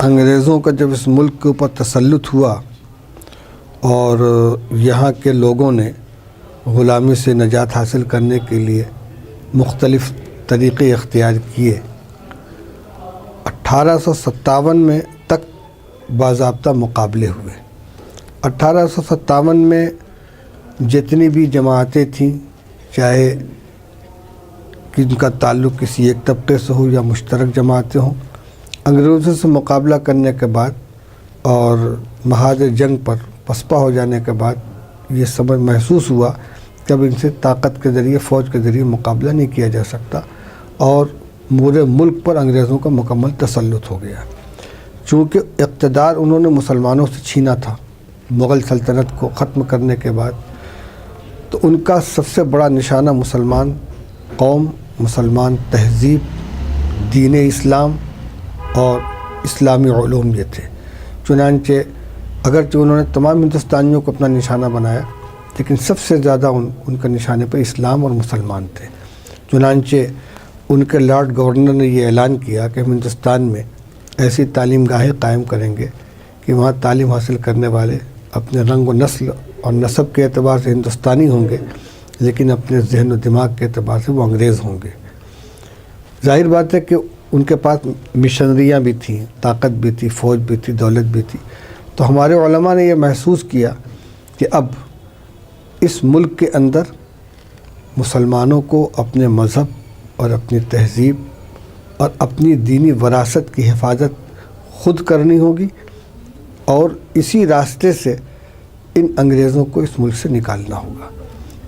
انگریزوں کا جب اس ملک کے اوپر تسلط ہوا اور یہاں کے لوگوں نے غلامی سے نجات حاصل کرنے کے لیے مختلف طریقے اختیار کیے، 1857 میں تک باضابطہ مقابلے ہوئے۔ 1857 میں جتنی بھی جماعتیں تھیں، چاہے ان کا تعلق کسی ایک طبقے سے ہو یا مشترک جماعتیں ہوں، انگریزوں سے مقابلہ کرنے کے بعد اور محاذ جنگ پر پسپا ہو جانے کے بعد یہ سمجھ محسوس ہوا کہ اب ان سے طاقت کے ذریعے، فوج کے ذریعے مقابلہ نہیں کیا جا سکتا، اور پورے ملک پر انگریزوں کا مکمل تسلط ہو گیا۔ چونکہ اقتدار انہوں نے مسلمانوں سے چھینا تھا مغل سلطنت کو ختم کرنے کے بعد، تو ان کا سب سے بڑا نشانہ مسلمان قوم، مسلمان تہذیب، دین اسلام اور اسلامی علوم یہ تھے۔ چنانچہ اگرچہ انہوں نے تمام ہندوستانیوں کو اپنا نشانہ بنایا، لیکن سب سے زیادہ ان کا نشانے پہ اسلام اور مسلمان تھے۔ چنانچہ ان کے لارڈ گورنر نے یہ اعلان کیا کہ ہم ہندوستان میں ایسی تعلیم گاہیں قائم کریں گے کہ وہاں تعلیم حاصل کرنے والے اپنے رنگ و نسل اور نسب کے اعتبار سے ہندوستانی ہوں گے، لیکن اپنے ذہن و دماغ کے اعتبار سے وہ انگریز ہوں گے۔ ظاہر بات ہے کہ ان کے پاس مشنریاں بھی تھیں، طاقت بھی تھی، فوج بھی تھی، دولت بھی تھی۔ تو ہمارے علماء نے یہ محسوس کیا کہ اب اس ملک کے اندر مسلمانوں کو اپنے مذہب اور اپنی تہذیب اور اپنی دینی وراثت کی حفاظت خود کرنی ہوگی، اور اسی راستے سے ان انگریزوں کو اس ملک سے نکالنا ہوگا۔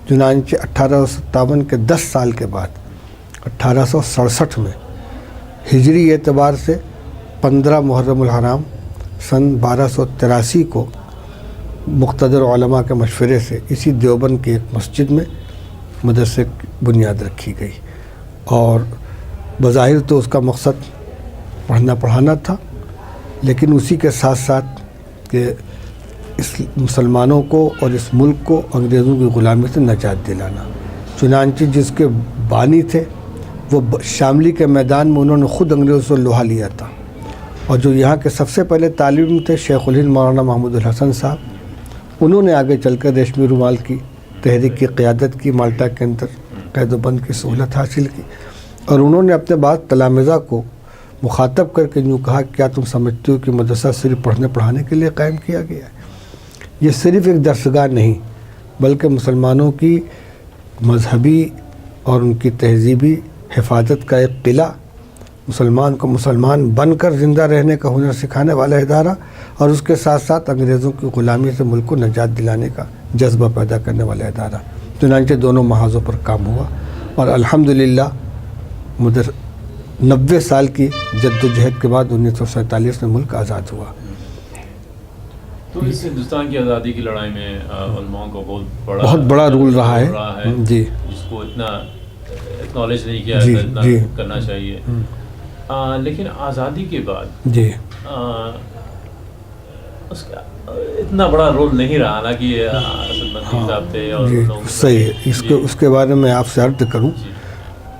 چنانچہ 1857 کے 10 سال کے بعد 1867 میں ہجری اعتبار سے 15 محرم الحرام سن 1283 کو مقتدر علماء کے مشورے سے اسی دیوبند کی ایک مسجد میں مدرسے کی بنیاد رکھی گئی، اور بظاہر تو اس کا مقصد پڑھنا پڑھانا تھا، لیکن اسی کے ساتھ ساتھ کہ اس مسلمانوں کو اور اس ملک کو انگریزوں کی غلامی سے نجات دلانا۔ چنانچہ جس کے بانی تھے وہ شاملی کے میدان میں انہوں نے خود انگریزوں سے لوہا لیا تھا، اور جو یہاں کے سب سے پہلے طالب تھے شیخ الہند مولانا محمود الحسن صاحب، انہوں نے آگے چل کر ریشمی رومال کی تحریک کی قیادت کی، مالٹا کے اندر قید و بند کی سہولت حاصل کی، اور انہوں نے اپنے بعد تلامذہ کو مخاطب کر کے یوں کہا، کیا تم سمجھتے ہو کہ مدرسہ صرف پڑھنے پڑھانے کے لیے قائم کیا گیا ہے؟ یہ صرف ایک درسگاہ نہیں، بلکہ مسلمانوں کی مذہبی اور ان کی تہذیبی حفاظت کا ایک قلعہ، مسلمان کو مسلمان بن کر زندہ رہنے کا ہنر سکھانے والا ادارہ، اور اس کے ساتھ ساتھ انگریزوں کی غلامی سے ملک کو نجات دلانے کا جذبہ پیدا کرنے والا ادارہ۔ چنانچہ دونوں محاذوں پر کام ہوا، اور الحمدللہ 90 سال کی جد و جہد کے بعد 1947 میں ملک آزاد ہوا۔ تو اس ہندوستان کی آزادی کی لڑائی میں علماء کا بہت بڑا رول رہا ہے جی، جس کو اتنا اکنالج نہیں کیا اتنا کرنا چاہیے۔ لیکن آزادی کے بعد جی اس کا اتنا بڑا رول نہیں رہا نا کہ اسد منطق صاحب تھے اور صحیح ہے۔ اس کے بارے میں آپ سے عرض کروں،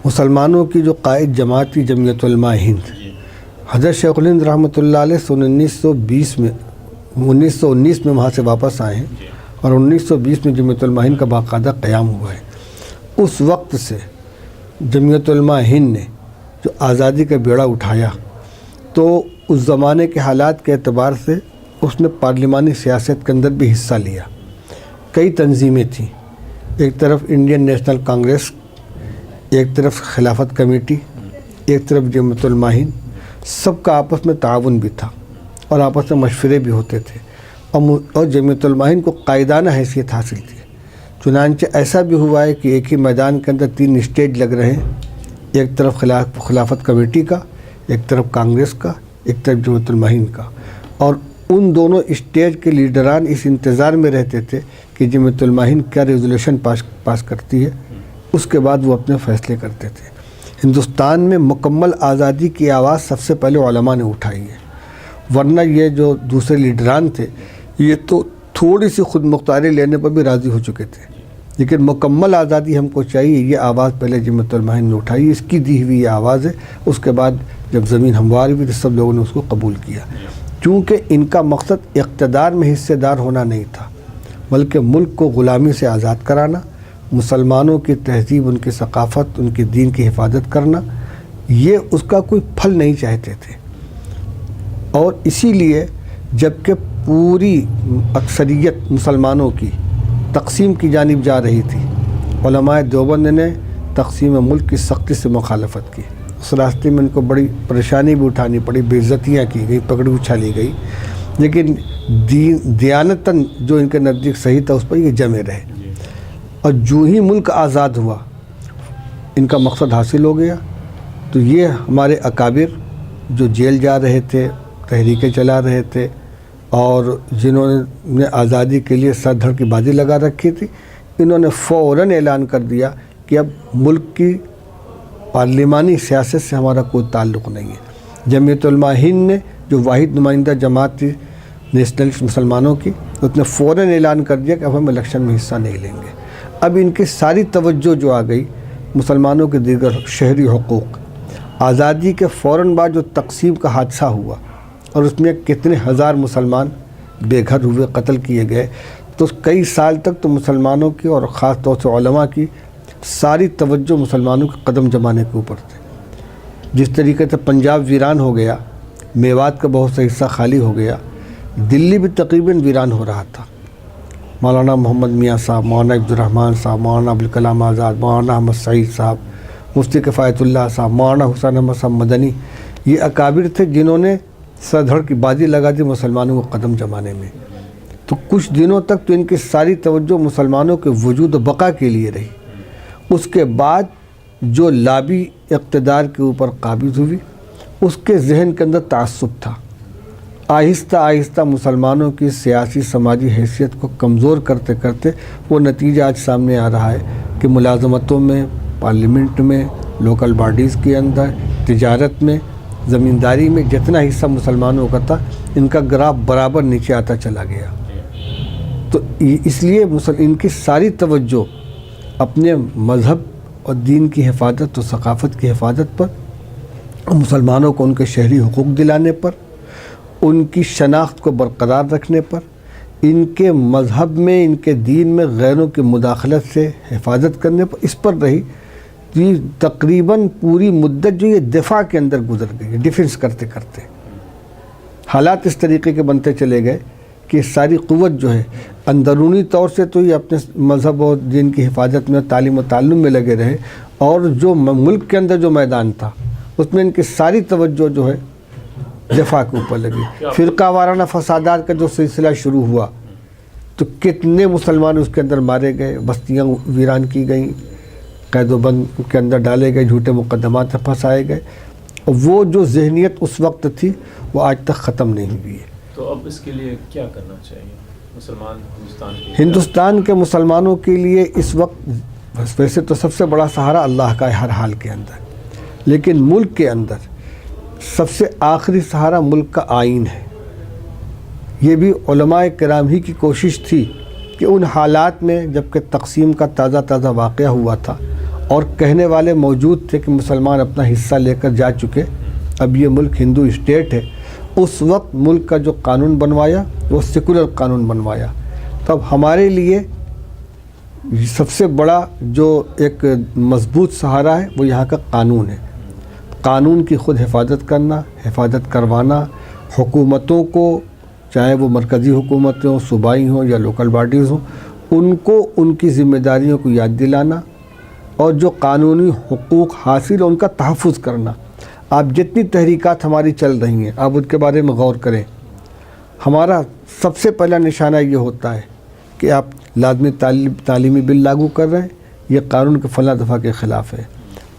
مسلمانوں کی جو قائد جماعت تھی جمعیت علماء ہند، حضرت شیخ الہند رحمۃ اللہ علیہ 1919 میں وہاں سے واپس آئے ہیں، اور 1920 میں جمعیت علماء ہند کا باقاعدہ قیام ہوا ہے۔ اس وقت سے جمعیت علماء ہند نے جو آزادی کا بیڑا اٹھایا، تو اس زمانے کے حالات کے اعتبار سے اس نے پارلیمانی سیاست کے اندر بھی حصہ لیا۔ کئی تنظیمیں تھیں، ایک طرف انڈین نیشنل کانگریس، ایک طرف خلافت کمیٹی، ایک طرف جمعیت علماء ہند، سب کا آپس میں تعاون بھی تھا اور آپس میں مشورے بھی ہوتے تھے، اور جمعیت علماء ہند کو قائدانہ حیثیت حاصل تھی۔ چنانچہ ایسا بھی ہوا ہے کہ ایک ہی میدان کے اندر 3 اسٹیج لگ رہے ہیں، ایک طرف خلافت کمیٹی کا، ایک طرف کانگریس کا، ایک طرف جمعیت علماء ہند کا، اور ان دونوں اسٹیج کے لیڈران اس انتظار میں رہتے تھے کہ جمعیت علماء ہند کیا ریزولوشن پاس کرتی ہے، اس کے بعد وہ اپنے فیصلے کرتے تھے۔ ہندوستان میں مکمل آزادی کی آواز سب سے پہلے علماء نے اٹھائی ہے، ورنہ یہ جو دوسرے لیڈران تھے یہ تو تھوڑی سی خود مختاری لینے پر بھی راضی ہو چکے تھے، لیکن مکمل آزادی ہم کو چاہیے. یہ آواز پہلے جمعیت علماء ہند نے اٹھائی, اس کی دی ہوئی یہ آواز ہے. اس کے بعد جب زمین ہموار ہوئی تو سب لوگوں نے اس کو قبول کیا, چونکہ ان کا مقصد اقتدار میں حصے دار ہونا نہیں تھا, بلکہ ملک کو غلامی سے آزاد کرانا, مسلمانوں کی تہذیب, ان کی ثقافت, ان کے دین کی حفاظت کرنا. یہ اس کا کوئی پھل نہیں چاہتے تھے. اور اسی لیے جب کہ پوری اکثریت مسلمانوں کی تقسیم کی جانب جا رہی تھی, علماء دیوبند نے تقسیم ملک کی سختی سے مخالفت کی. اس راستے میں ان کو بڑی پریشانی بھی اٹھانی پڑی, بے عزتیاں کی گئی, پگڑی اچھالی گئی, لیکن دیانتاً جو ان کے نزدیک صحیح تھا اس پر یہ جمے رہے. اور جو ہی ملک آزاد ہوا ان کا مقصد حاصل ہو گیا. تو یہ ہمارے اکابر جو جیل جا رہے تھے, تحریکیں چلا رہے تھے, اور جنہوں نے آزادی کے لیے سر دھڑ کی بازی لگا رکھی تھی, انہوں نے فوراً اعلان کر دیا کہ اب ملک کی پارلیمانی سیاست سے ہمارا کوئی تعلق نہیں ہے. جمعیت علماء ہند نے جو واحد نمائندہ جماعت تھی نیشنلسٹ مسلمانوں کی, اس نے فوراً اعلان کر دیا کہ اب ہم الیکشن میں حصہ نہیں لیں گے. اب ان کی ساری توجہ جو آ گئی مسلمانوں کے دیگر شہری حقوق, آزادی کے فوراً بعد جو تقسیم کا حادثہ ہوا اور اس میں کتنے ہزار مسلمان بے گھر ہوئے, قتل کیے گئے, تو کئی سال تک تو مسلمانوں کی اور خاص طور سے علماء کی ساری توجہ مسلمانوں کے قدم جمانے کے اوپر تھے. جس طریقے سے پنجاب ویران ہو گیا, میوات کا بہت سا حصہ خالی ہو گیا, دلی بھی تقریباً ویران ہو رہا تھا. مولانا محمد میاں صاحب, مولانا عبد الرحمن صاحب, مولانا ابوالکلام آزاد, مولانا احمد سعید صاحب, مفتی کفایت اللہ صاحب, مولانا حسین احمد صاحب مدنی, یہ اکابر تھے جنہوں نے سر دھڑ کی بازی لگا دی مسلمانوں کو قدم جمانے میں. تو کچھ دنوں تک تو ان کی ساری توجہ مسلمانوں کے وجود و بقا کے لیے رہی. اس کے بعد جو لابی اقتدار کے اوپر قابض ہوئی, اس کے ذہن کے اندر تعصب تھا. آہستہ آہستہ مسلمانوں کی سیاسی سماجی حیثیت کو کمزور کرتے کرتے وہ نتیجہ آج سامنے آ رہا ہے کہ ملازمتوں میں, پارلیمنٹ میں, لوکل باڈیز کے اندر, تجارت میں, زمینداری میں جتنا حصہ مسلمانوں کا تھا ان کا گراف برابر نیچے آتا چلا گیا. تو اس لیے ان کی ساری توجہ اپنے مذہب اور دین کی حفاظت اور ثقافت کی حفاظت پر, مسلمانوں کو ان کے شہری حقوق دلانے پر, ان کی شناخت کو برقرار رکھنے پر, ان کے مذہب میں, ان کے دین میں غیروں کی مداخلت سے حفاظت کرنے پر, اس پر رہی. یہ تقریباً پوری مدت جو یہ دفاع کے اندر گزر گئی, ڈیفنس کرتے کرتے حالات اس طریقے کے بنتے چلے گئے کہ ساری قوت جو ہے اندرونی طور سے تو یہ اپنے مذہب اور دین کی حفاظت میں, تعلیم و تعلم میں لگے رہے, اور جو ملک کے اندر جو میدان تھا اس میں ان کی ساری توجہ جو ہے دفاع کے اوپر لگی. فرقہ وارانہ فسادات کا جو سلسلہ شروع ہوا تو کتنے مسلمان اس کے اندر مارے گئے, بستیاں ویران کی گئیں, قید و بند کے اندر ڈالے گئے, جھوٹے مقدمات سے پھنسائے گئے. اور وہ جو ذہنیت اس وقت تھی وہ آج تک ختم نہیں ہوئی ہے. تو اب اس کے لیے کیا کرنا چاہیے ہندوستان کے مسلمانوں کے لیے اس وقت ویسے تو سب سے بڑا سہارا اللہ کا ہے ہر حال کے اندر, لیکن ملک کے اندر سب سے آخری سہارا ملک کا آئین ہے. یہ بھی علماء کرام ہی کی کوشش تھی کہ ان حالات میں جب کہ تقسیم کا تازہ تازہ واقعہ ہوا تھا اور کہنے والے موجود تھے کہ مسلمان اپنا حصہ لے کر جا چکے, اب یہ ملک ہندو اسٹیٹ ہے, اس وقت ملک کا جو قانون بنوایا وہ سیکولر قانون بنوایا. تب ہمارے لیے سب سے بڑا جو ایک مضبوط سہارا ہے وہ یہاں کا قانون ہے. قانون کی خود حفاظت کرنا, حفاظت کروانا, حکومتوں کو چاہے وہ مرکزی حکومتیں ہوں, صوبائی ہوں یا لوکل باڈیز ہوں, ان کو ان کی ذمہ داریوں کو یاد دلانا اور جو قانونی حقوق حاصل ان کا تحفظ کرنا. آپ جتنی تحریکات ہماری چل رہی ہیں آپ ان کے بارے میں غور کریں. ہمارا سب سے پہلا نشانہ یہ ہوتا ہے کہ آپ لازمی تعلیمی بل لاگو کر رہے ہیں, یہ قانون کے فلاں دفعہ کے خلاف ہے.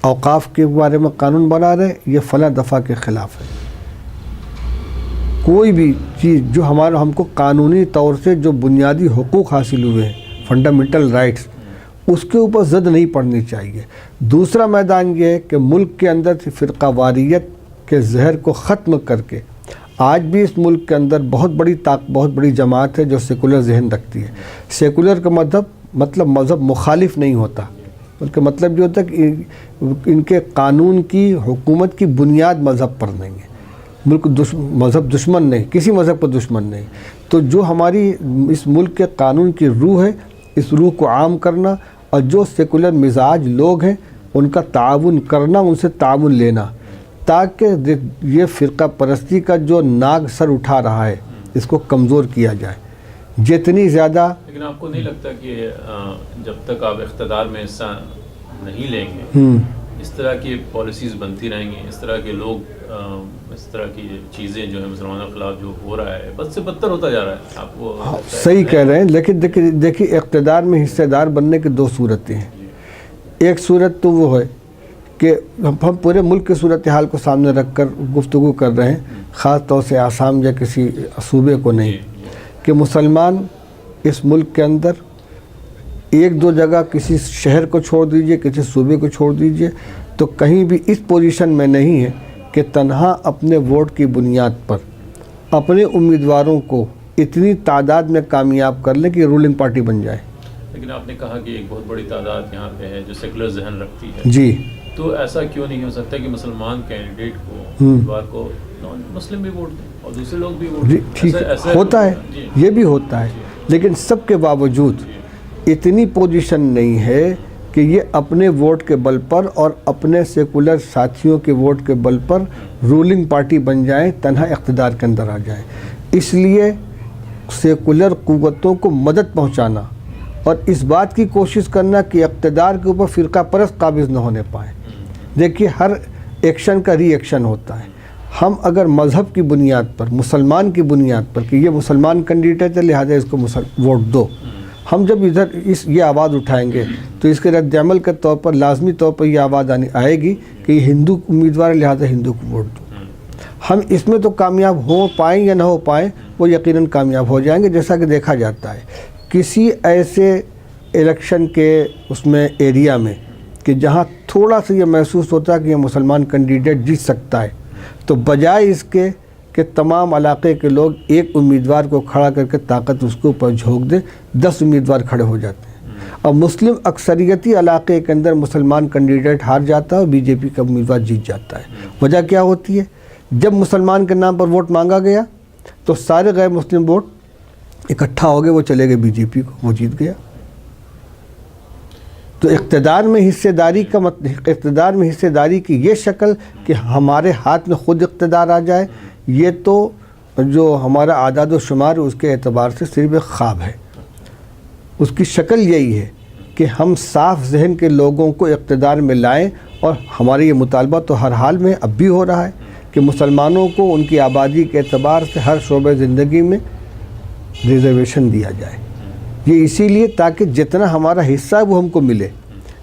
اوقاف کے بارے میں قانون بنا رہے ہیں, یہ فلاں دفعہ کے خلاف ہے. کوئی بھی چیز جو ہم کو قانونی طور سے جو بنیادی حقوق حاصل ہوئے ہیں, فنڈامنٹل رائٹس, اس کے اوپر زد نہیں پڑنی چاہیے. دوسرا میدان یہ ہے کہ ملک کے اندر سے فرقہ واریت کے زہر کو ختم کر کے آج بھی اس ملک کے اندر بہت بڑی جماعت ہے جو سیکولر ذہن رکھتی ہے. سیکولر کا مطلب مطلب مذہب مخالف نہیں ہوتا، بلکہ مطلب یہ ہوتا ہے کہ ان کے قانون کی، حکومت کی بنیاد مذہب پر نہیں ہے، ملک مذہب دشمن نہیں، کسی مذہب پر دشمن نہیں۔ تو جو ہماری اس ملک کے قانون کی روح ہے، اس روح کو عام کرنا، اور جو سیکولر مزاج لوگ ہیں ان کا تعاون کرنا، ان سے تعاون لینا، تاکہ یہ فرقہ پرستی کا جو ناگ سر اٹھا رہا ہے اس کو کمزور کیا جائے جتنی زیادہ۔ لیکن آپ کو نہیں لگتا کہ جب تک آپ اقتدار میں حصہ نہیں لیں گے اس طرح کی پالیسیز بنتی رہیں گی، اس طرح کے لوگ، اس طرح کی چیزیں جو ہیں مسلمانوں کے خلاف جو ہو رہا ہے بد سے بدتر ہوتا جا رہا ہے؟ آپ کو صحیح کہہ رہے ہیں، لیکن دیکھیے اقتدار میں حصہ دار بننے کی دو صورتیں ہیں۔ ایک صورت تو وہ ہے کہ ہم پورے ملک کی صورتحال کو سامنے رکھ کر گفتگو کر رہے ہیں، خاص طور سے آسام یا کسی صوبے کو نہیں، کہ مسلمان اس ملک کے اندر ایک دو جگہ کسی شہر کو چھوڑ دیجئے، کسی صوبے کو چھوڑ دیجئے، تو کہیں بھی اس پوزیشن میں نہیں ہے کہ تنہا اپنے ووٹ کی بنیاد پر اپنے امیدواروں کو اتنی تعداد میں کامیاب کر لیں کہ رولنگ پارٹی بن جائے۔ لیکن آپ نے کہا کہ ایک بہت بڑی تعداد یہاں پہ ہے جو سیکولر ذہن رکھتی ہے، جی، تو ایسا کیوں نہیں ہو سکتا کہ مسلمان کینڈیڈیٹ کو امیدوار کو نان مسلم بھی ووٹ دیں اور دوسرے لوگ بھی ووٹ دیں؟ ٹھیک ہوتا ہے، یہ بھی ہوتا ہے، لیکن سب کے باوجود اتنی پوزیشن نہیں ہے کہ یہ اپنے ووٹ کے بل پر اور اپنے سیکولر ساتھیوں کے ووٹ کے بل پر رولنگ پارٹی بن جائیں، تنہا اقتدار کے اندر آ جائیں۔ اس لیے سیکولر قوتوں کو مدد پہنچانا اور اس بات کی کوشش کرنا کہ اقتدار کے اوپر فرقہ پرست قابض نہ ہونے پائیں۔ دیکھیے ہر ایکشن کا ری ایکشن ہوتا ہے۔ ہم اگر مذہب کی بنیاد پر، مسلمان کی بنیاد پر کہ یہ مسلمان کینڈیڈیٹ ہے لہٰذا اس کو ووٹ دو، ہم جب ادھر یہ آواز اٹھائیں گے تو اس کے رد عمل کے طور پر لازمی طور پر یہ آواز آئے گی کہ یہ ہندو امیدوار ہے لہٰذا ہندو کو ووٹ دو۔ ہم اس میں تو کامیاب ہو پائیں یا نہ ہو پائیں، وہ یقیناً کامیاب ہو جائیں گے، جیسا کہ دیکھا جاتا ہے کسی ایسے الیکشن کے اس میں ایریا میں کہ جہاں تھوڑا سا یہ محسوس ہوتا ہے کہ یہ مسلمان کینڈیڈیٹ جیت سکتا ہے، تو بجائے اس کے کہ تمام علاقے کے لوگ ایک امیدوار کو کھڑا کر کے طاقت اس کے اوپر جھونک دیں، 10 امیدوار کھڑے ہو جاتے ہیں۔ اور مسلم اکثریتی علاقے کے اندر مسلمان کینڈیڈیٹ ہار جاتا ہے اور بی جے پی کا امیدوار جیت جاتا ہے۔ وجہ کیا ہوتی ہے؟ جب مسلمان کے نام پر ووٹ مانگا گیا تو سارے غیر مسلم ووٹ اکٹھا ہو گئے، وہ چلے گئے بی جے پی کو، وہ جیت گیا۔ تو اقتدار میں حصہ داری کا اقتدار میں حصہ داری کی یہ شکل کہ ہمارے ہاتھ میں خود اقتدار آ جائے، یہ تو جو ہمارا اعداد و شمار اس کے اعتبار سے صرف ایک خواب ہے۔ اس کی شکل یہی ہے کہ ہم صاف ذہن کے لوگوں کو اقتدار میں لائیں، اور ہمارے یہ مطالبہ تو ہر حال میں اب بھی ہو رہا ہے کہ مسلمانوں کو ان کی آبادی کے اعتبار سے ہر شعبہ زندگی میں ریزرویشن دیا جائے۔ یہ اسی لیے تاکہ جتنا ہمارا حصہ ہے وہ ہم کو ملے۔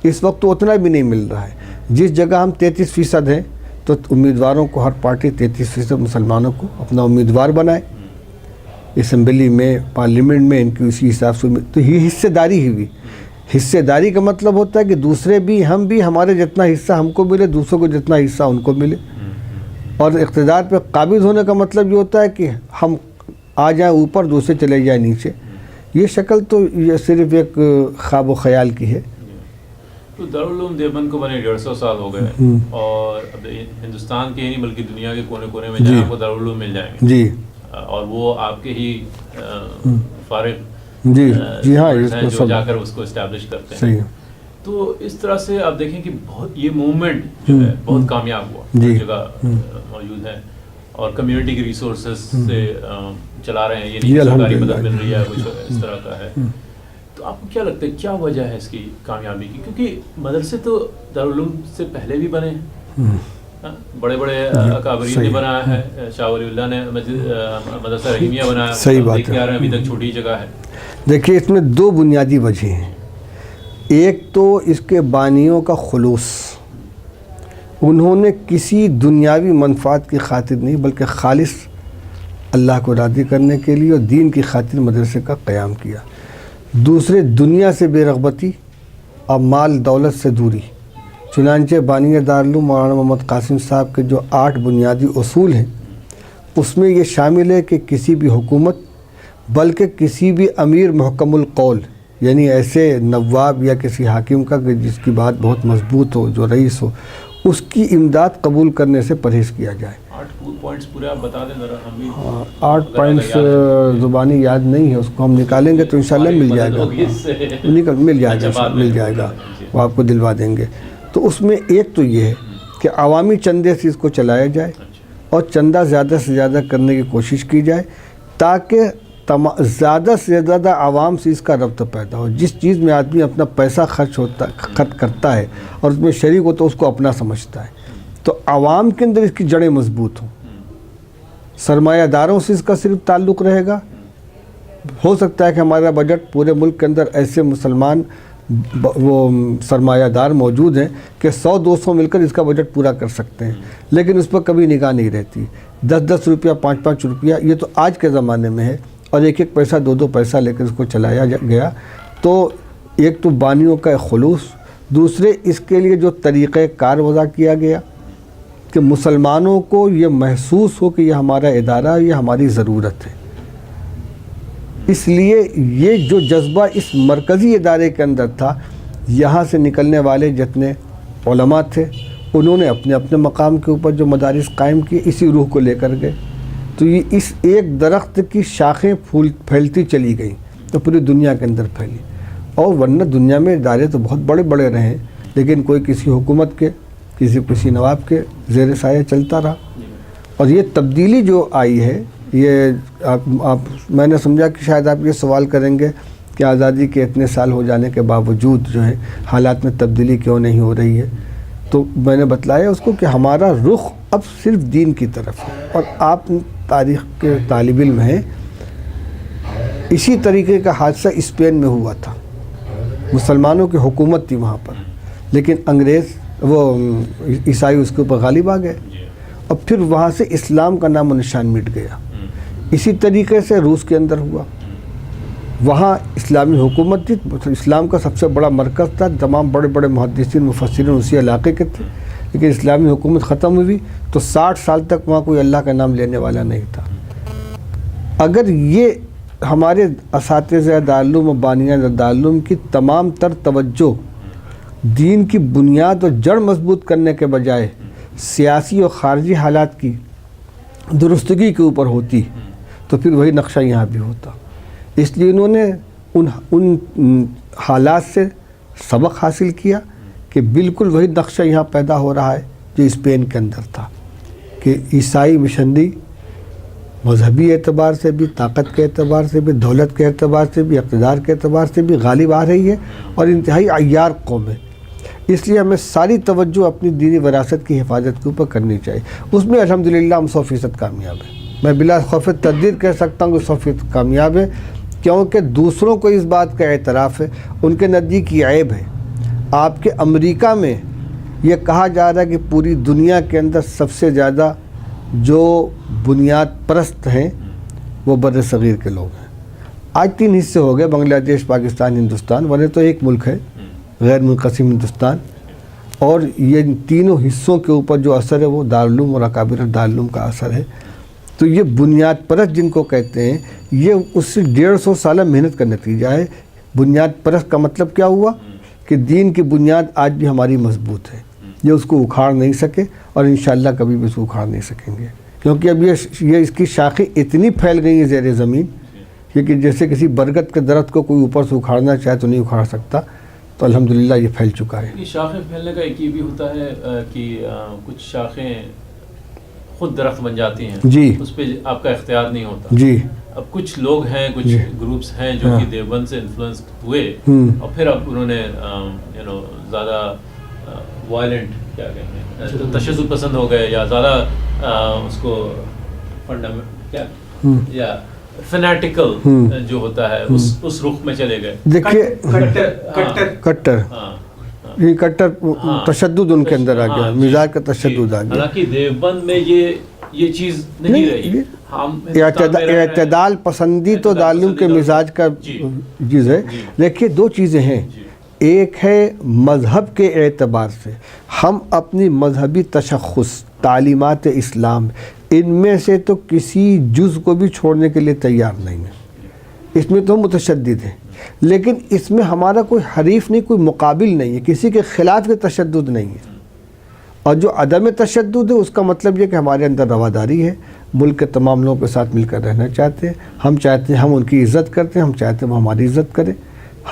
اس وقت تو اتنا بھی نہیں مل رہا ہے۔ جس جگہ ہم 33% ہیں تو امیدواروں کو ہر پارٹی 33% مسلمانوں کو اپنا امیدوار بنائے، اسمبلی میں، پارلیمنٹ میں، ان کی اسی حساب سے۔ تو یہ حصہ داری ہی ہوئی۔ حصہ داری کا مطلب ہوتا ہے کہ دوسرے بھی، ہم بھی، ہمارے جتنا حصہ ہم کو ملے، دوسروں کو جتنا حصہ ان کو ملے۔ اور اقتدار پہ قابض ہونے کا مطلب یہ ہوتا ہے کہ ہم آ جائیں اوپر، دوسرے چلے جائیں نیچے۔ یہ شکل تو یہ صرف ایک خواب و خیال کی ہے۔ تو دارالعلوم دیوبند کو بنے 150 سال ہو گئے، اور اب ہندوستان کے ہی نہیں بلکہ دنیا کے کونے کونے میں جہاں کو دارالعلوم مل جائیں گے، جی، اور وہ آپ کے ہی فارغ جی جی ہاں، جو جا کر اس کو اسٹیبلش کرتے ہیں۔ صحیح۔ تو اس طرح سے آپ دیکھیں کہ بہت یہ موومنٹ جو ہے بہت کامیاب ہوا، ہر جگہ موجود ہے، اور کمیونٹی کے ریسورسز سے چلا رہے ہیں، یہ نہیں سرکاری مدد مل رہی ہے، کچھ اس طرح کا ہے۔ تو آپ کو کیا لگتا ہے کیا وجہ ہے اس کی کامیابی کی؟ کیونکہ مدرسے تو دارالعلوم سے پہلے بھی بنے ہیں، بڑے بڑے اکابرین نے بنایا ہے، شاہ ولی اللہ نے مدرسہ رحیمیہ بنایا، صحیح بات ہے، ابھی تک چھوٹی جگہ ہے۔ دیکھیے اس میں دو بنیادی وجہ ہیں۔ ایک تو اس کے بانیوں کا خلوص، انہوں نے کسی دنیاوی منفعت کی خاطر نہیں بلکہ خالص اللہ کو راضی کرنے کے لیے اور دین کی خاطر مدرسے کا قیام کیا۔ دوسرے، دنیا سے بے رغبتی اور مال دولت سے دوری۔ چنانچہ بانی دارالعلوم مولانا محمد قاسم صاحب کے جو 8 بنیادی اصول ہیں، اس میں یہ شامل ہے کہ کسی بھی حکومت بلکہ کسی بھی امیر محکم القول یعنی ایسے نواب یا کسی حاکم کا کہ جس کی بات بہت مضبوط ہو، جو رئیس ہو، اس کی امداد قبول کرنے سے پرہیز کیا جائے۔ 8 پوائنٹس پورے آپ بتا دیں ذرا، ہم بھی 8 پوائنٹس زبانی یاد نہیں ہے، اس کو ہم نکالیں گے تو انشاءاللہ مل جائے گا، مل جائے گا، مل جائے گا، وہ آپ کو دلوا دیں گے۔ تو اس میں ایک تو یہ ہے کہ عوامی چندے سے اس کو چلایا جائے اور چندہ زیادہ سے زیادہ کرنے کی کوشش کی جائے، تاکہ زیادہ سے زیادہ عوام سے اس کا ربط پیدا ہو۔ جس چیز میں آدمی اپنا پیسہ خرچ کرتا ہے اور اس میں شریک ہو تو اس کو اپنا سمجھتا ہے، تو عوام کے اندر اس کی جڑیں مضبوط ہوں۔ سرمایہ داروں سے اس کا صرف تعلق رہے گا۔ ہو سکتا ہے کہ ہمارا بجٹ پورے ملک کے اندر ایسے مسلمان وہ سرمایہ دار موجود ہیں کہ 100-200 مل کر اس کا بجٹ پورا کر سکتے ہیں، لیکن اس پر کبھی نگاہ نہیں رہتی۔ 10-10 روپیہ، 5-5 روپیہ، یہ تو آج کے زمانے میں ہے، اور 1-1 پیسہ 2-2 پیسہ لے کر اس کو چلایا گیا۔ تو ایک تو بانیوں کا خلوص، دوسرے اس کے لیے جو طریقہ کار وضع کیا گیا کہ مسلمانوں کو یہ محسوس ہو کہ یہ ہمارا ادارہ، یہ ہماری ضرورت ہے۔ اس لیے یہ جو جذبہ اس مرکزی ادارے کے اندر تھا، یہاں سے نکلنے والے جتنے علماء تھے انہوں نے اپنے اپنے مقام کے اوپر جو مدارس قائم کیے، اسی روح کو لے کر گئے۔ تو یہ اس ایک درخت کی شاخیں پھیلتی چلی گئیں تو پوری دنیا کے اندر پھیلی، اور ورنہ دنیا میں ادارے تو بہت بڑے بڑے رہے ہیں، لیکن کوئی کسی حکومت کے، کسی نواب کے زیر سایہ چلتا رہا۔ اور یہ تبدیلی جو آئی ہے، یہ میں نے سمجھا کہ شاید آپ یہ سوال کریں گے کہ آزادی کے اتنے سال ہو جانے کے باوجود جو ہے حالات میں تبدیلی کیوں نہیں ہو رہی ہے، تو میں نے بتلایا اس کو کہ ہمارا رخ اب صرف دین کی طرف ہے۔ اور آپ تاریخ کے طالب علم ہیں، اسی طریقے کا حادثہ اسپین میں ہوا تھا، مسلمانوں کی حکومت تھی وہاں پر، لیکن انگریز وہ عیسائی اس کے اوپر غالب آ گئے، اور پھر وہاں سے اسلام کا نام و نشان مٹ گیا۔ اسی طریقے سے روس کے اندر ہوا، وہاں اسلامی حکومت تھی، اسلام کا سب سے بڑا مرکز تھا، تمام بڑے بڑے محدثین مفسرین اسی علاقے کے تھے، لیکن اسلامی حکومت ختم ہوئی تو 60 سال تک وہاں کوئی اللہ کا نام لینے والا نہیں تھا۔ اگر یہ ہمارے اساتذہ دارالعلوم و بانیان دارالعلوم کی تمام تر توجہ دین کی بنیاد اور جڑ مضبوط کرنے کے بجائے سیاسی اور خارجی حالات کی درستگی کے اوپر ہوتی تو پھر وہی نقشہ یہاں بھی ہوتا۔ اس لیے انہوں نے ان حالات سے سبق حاصل کیا کہ بالکل وہی نقشہ یہاں پیدا ہو رہا ہے جو اسپین کے اندر تھا، کہ عیسائی مشنری مذہبی اعتبار سے بھی، طاقت کے اعتبار سے بھی، دولت کے اعتبار سے بھی، اقتدار کے اعتبار سے بھی غالب آ رہی ہے، اور انتہائی عیار قوم ہے۔ اس لیے ہمیں ساری توجہ اپنی دینی وراثت کی حفاظت کے اوپر کرنی چاہیے۔ اس میں الحمدللہ ہم 100% کامیاب ہیں، میں بلا خوف تردید کہہ سکتا ہوں کہ 100% کامیاب ہے، کیونکہ دوسروں کو اس بات کا اعتراف ہے، ان کے نزدیک یہ عیب ہے۔ آپ کے امریکہ میں یہ کہا جا رہا ہے کہ پوری دنیا کے اندر سب سے زیادہ جو بنیاد پرست ہیں وہ بر صغیر کے لوگ ہیں۔ آج 3 حصے ہو گئے، بنگلہ دیش، پاکستان، ہندوستان، ورنہ تو ایک ملک ہے غیر منقسم ہندوستان، اور یہ تینوں حصوں کے اوپر جو اثر ہے وہ دارالعلوم اور اکابر دارالعلوم کا اثر ہے۔ تو یہ بنیاد پرست جن کو کہتے ہیں، یہ اس سے 150 سالہ محنت کا نتیجہ ہے۔ بنیاد پرست کا مطلب کیا ہوا کہ دین کی بنیاد آج بھی ہماری مضبوط ہے، یہ اس کو اکھاڑ نہیں سکے، اور انشاءاللہ کبھی بھی اس کو اکھاڑ نہیں سکیں گے، کیونکہ اب یہ اس کی شاخیں اتنی پھیل گئی ہیں زیر زمین کہ جیسے کسی برگد کے درخت کو کوئی اوپر سے اکھاڑنا چاہے تو نہیں اکھاڑ سکتا۔ تو الحمدللہ یہ پھیل چکا ہے۔ یہ شاخیں پھیلنے کا ایک یہ بھی ہوتا ہے کہ کچھ شاخیں خود درخت بن جاتی ہیں، جی، اس پہ آپ کا اختیار نہیں ہوتا۔ جی، اب کچھ لوگ ہیں، کچھ گروپس ہیں جو کہ دیوبند سے انفلوئنس ہوئے، اور پھر اب انہوں نے زیادہ وائلنٹ کیا کہیں گے، تشدد پسند ہو گئے، یا زیادہ اس کو یا فنیٹیکل جو ہوتا ہے اس رخ میں چلے گئے۔ دیکھیے کٹر تشدد ان کے اندر آ گیا، مزاج کا تشدد آ گیا۔ حالانکہ دیوبند میں یہ چیز نہیں رہی، اعتدال پسندی تو دارالعلوم کے مزاج کا چیز ہے، لیکن 2 چیزیں ہیں۔ ایک ہے مذہب کے اعتبار سے ہم اپنی مذہبی تشخص، تعلیمات اسلام، ان میں سے تو کسی جز کو بھی چھوڑنے کے لیے تیار نہیں ہیں، اس میں تو متشدد ہیں، لیکن اس میں ہمارا کوئی حریف نہیں، کوئی مقابل نہیں ہے، کسی کے خلاف کے تشدد نہیں ہے. اور جو عدم تشدد ہے اس کا مطلب یہ کہ ہمارے اندر رواداری ہے، ملک کے تمام لوگوں کے ساتھ مل کر رہنا چاہتے ہیں، ہم چاہتے ہیں ہم ان کی عزت کرتے ہیں، ہم چاہتے ہیں وہ ہماری عزت کریں،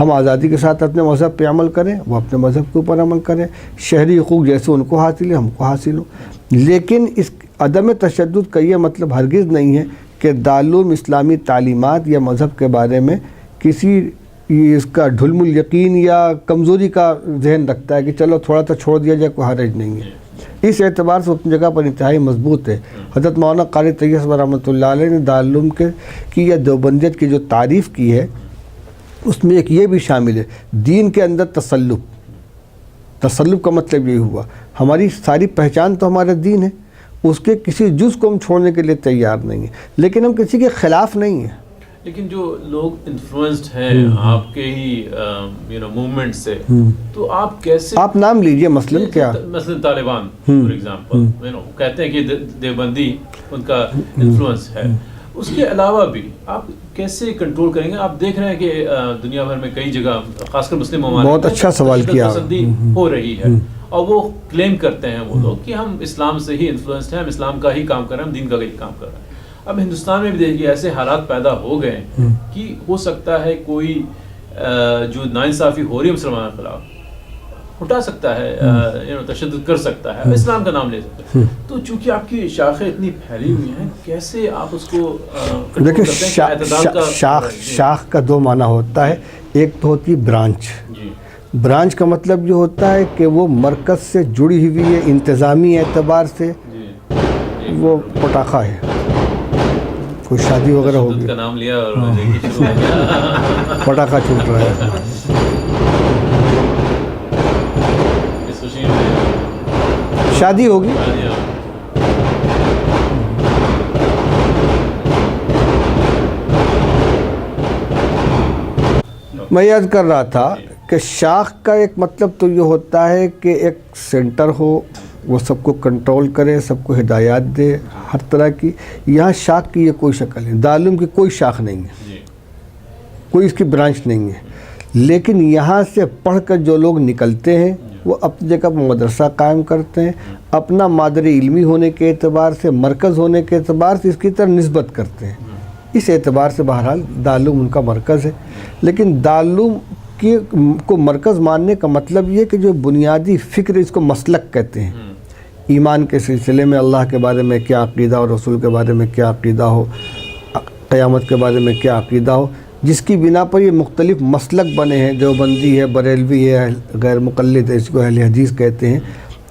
ہم آزادی کے ساتھ اپنے مذہب پہ عمل کریں، وہ اپنے مذہب کے اوپر عمل کریں، شہری حقوق جیسے ان کو حاصل ہے ہم کو حاصل ہو. لیکن اس عدم تشدد کا یہ مطلب ہرگز نہیں ہے کہ دارالعلوم اسلامی تعلیمات یا مذہب کے بارے میں کسی اس کا ڈھلم الیقین یا کمزوری کا ذہن رکھتا ہے کہ چلو تھوڑا سا چھوڑ دیا جائے، کوئی حرج نہیں ہے. اس اعتبار سے اپنی جگہ پر انتہائی مضبوط ہے. حضرت مولانا قاری طیب رحمۃ اللہ علیہ نے دارالعلوم کی یا دیوبندیت کی جو تعریف کی ہے اس میں ایک یہ بھی شامل ہے، دین کے اندر تسلب کا مطلب یہ ہوا ہماری ساری پہچان تو ہمارا دین ہے، اس کے کسی جز کو ہم چھوڑنے کے لیے تیار نہیں ہیں، لیکن ہم کسی کے خلاف نہیں ہیں. لیکن جو لوگ انفلوئنسڈ ہیں آپ کے ہی موومنٹ سے، تو آپ کیسے، آپ نام لیجئے مثلاً کیا، مثلاً طالبان فار ایگزامپل کہتے ہیں کہ دیوبندی ان کا انفلوئنس ہے، اس کے علاوہ بھی آپ کیسے کنٹرول کریں گے؟ آپ دیکھ رہے ہیں کہ دنیا بھر میں کئی جگہ خاص کر مسلم ممالک بہت اچھا سوال کیا پسندی ہو رہی ہے، اور وہ کلیم کرتے ہیں وہ لوگ کہ ہم اسلام سے ہی انفلوئنسڈ ہیں، ہم اسلام کا ہی کام کر رہے ہیں، ہم دین کا ہی کام کر رہے ہیں. اب ہندوستان میں بھی دیکھیے ایسے حالات پیدا ہو گئے کہ ہو سکتا ہے کوئی جو ناانصافی ہو رہی ہے مسلمانوں کے خلاف اٹھا سکتا ہے، تشدد کر سکتا ہے، اسلام کا نام لے سکتا ہے. تو چونکہ آپ کی شاخیں اتنی پھیلی ہوئی ہیں، کیسے آپ اس کو دیکھیں شاخ کا دو معنی ہوتا ہے. ایک تو ہوتی برانچ. برانچ کا مطلب یہ ہوتا ہے کہ وہ مرکز سے جڑی ہوئی ہے، انتظامی اعتبار سے وہ پٹاخہ ہے، کوئی شادی وغیرہ ہوگی کا نام لیا اور پٹاخہ چھوٹ رہا ہے. شادی ہوگی، میں یاد کر رہا تھا کہ شاخ کا ایک مطلب تو یہ ہوتا ہے کہ ایک سینٹر ہو، وہ سب کو کنٹرول کرے، سب کو ہدایات دے ہر طرح کی. یہاں شاخ کی یہ کوئی شکل نہیں، دارالعلوم کی کوئی شاخ نہیں ہے، کوئی اس کی برانچ نہیں ہے. لیکن یہاں سے پڑھ کر جو لوگ نکلتے ہیں وہ اپنی جگہ پر مدرسہ قائم کرتے ہیں، اپنا مادری علمی ہونے کے اعتبار سے، مرکز ہونے کے اعتبار سے اس کی طرح نسبت کرتے ہیں. اس اعتبار سے بہرحال دارالعلوم ان کا مرکز ہے. لیکن دارالعلوم کو مرکز ماننے کا مطلب یہ کہ جو بنیادی فکر، اس کو مسلک کہتے ہیں، ایمان کے سلسلے میں اللہ کے بارے میں کیا عقیدہ ہو، رسول کے بارے میں کیا عقیدہ ہو، قیامت کے بارے میں کیا عقیدہ ہو، جس کی بنا پر یہ مختلف مسلک بنے ہیں، دیوبندی ہے، بریلوی ہے، غیر مقلد ہے، اس کو اہل حدیث کہتے ہیں.